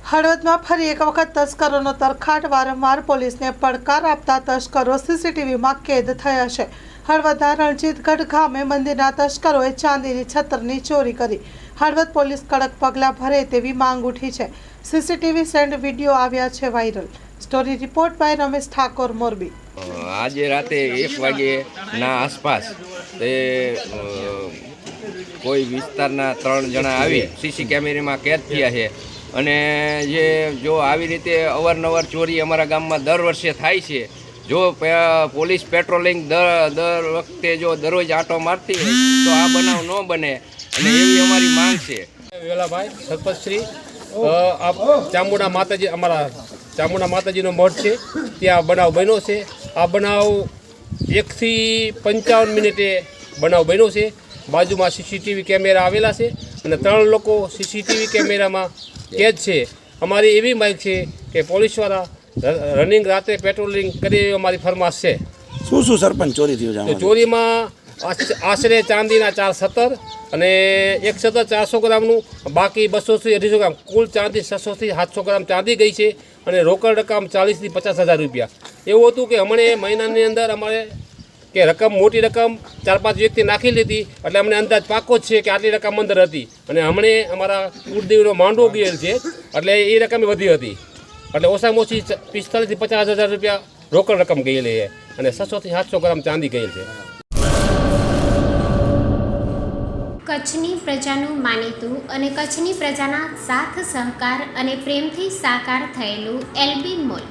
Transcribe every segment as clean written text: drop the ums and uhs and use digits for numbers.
હળવદમાં ફરી એક વખત તસ્કરોનો તરખાટ, વારંવાર પોલીસને પડકાર આપતા તસ્કરો સીસીટીવીમાં કેદ થયા છે. હળવદના રણજીતગઢ ગામે મંદિરના તસ્કરોએ ચાંદીની છત્રની ચોરી કરી. હળવદ પોલીસ કડક પગલાં ભરે તેવી માંગ ઉઠી છે. સીસીટીવી સેન્ડ વિડીયો આવ્યા છે viral. Story report by Ramesh Thakor, Morbi. આજે રાતે 1 વાગ્યાના આસપાસ તે કોઈ વિસ્તારના 3 જણા આવી સીસી કેમેરામાં કેદ થયા છે. અને જો આવી રીતે અવારનવાર ચોરી અમારા ગામમાં દર વર્ષે થાય છે, જો પોલીસ પેટ્રોલિંગ દર વખતે જો દરરોજ આંટો મારતી હોય તો આ બનાવ ન બને અને એવી અમારી માંગ છે. વેલાભાઈ સરપંચશ્રી, ચામુંડા માતાજી, અમારા ચામુંડા માતાજીનો મઠ છે, ત્યાં બનાવ બન્યો છે. આ બનાવ 1 થી 55 મિનિટે બનાવ બન્યો છે. બાજુમાં સીસીટીવી કેમેરા આવેલા છે અને 3 લોકો સીસીટીવી કેમેરામાં કેદ છે. અમારી એવી માંગ છે કે પોલીસવાળા રનિંગ રાત્રે પેટ્રોલિંગ કરી અમારી ફરમાશ છે. શું સરપંચ ચોરી થયું છે? ચોરીમાં આશરે ચાંદીના 4 સતર અને એક સતર 400 ગ્રામનું, બાકી 200 થી 250 ગ્રામ, કુલ ચાંદી 600 થી 700 ગ્રામ ચાંદી ગઈ છે અને રોકડ રકમ 40 થી 50,000 રૂપિયા. એવું હતું કે હમણાં મહિનાની અંદર અમારે કે રકમ, મોટી રકમ 4-5 વ્યક્તિ નાખી લીધી, એટલે અમને અંદાજ પાકો જ છે કે આટલી રકમ અંદર હતી. અને હમણાં અમારા કુળદેવીનો માંડવો ગયેલ છે, એટલે એ રકમ વધી હતી, એટલે ઓછામાં ઓછી 45,000 થી 50,000 રૂપિયા રોકડ રકમ ગયેલી છે અને 600 થી 700 ગ્રામ ચાંદી ગયેલ છે. કચ્છની પ્રજાનું માનીતું અને કચ્છની પ્રજાના સાથ સહકાર અને પ્રેમથી સાકાર થયેલું એલબી મોલ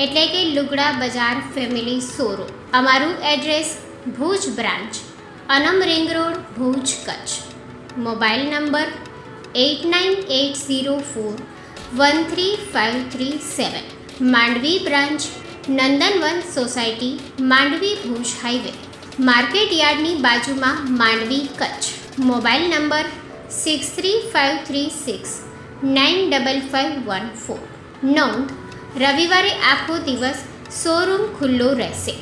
એટલે કે લુગડા બજાર ફેમિલી શોરૂમ. અમારું address Bhuj branch, Anam ring road, Bhuj, Kutch. Mobile number 8980413537. Mandvi branch, Nandanvan society, Mandvi, Bhuj highway, market યાર્ડની બાજુમાં, માંડવી, કચ્છ. Mobile number 6353695514. નોંધ: રવિવારે આખો દિવસ શોરૂમ ખુલ્લો રહેશે.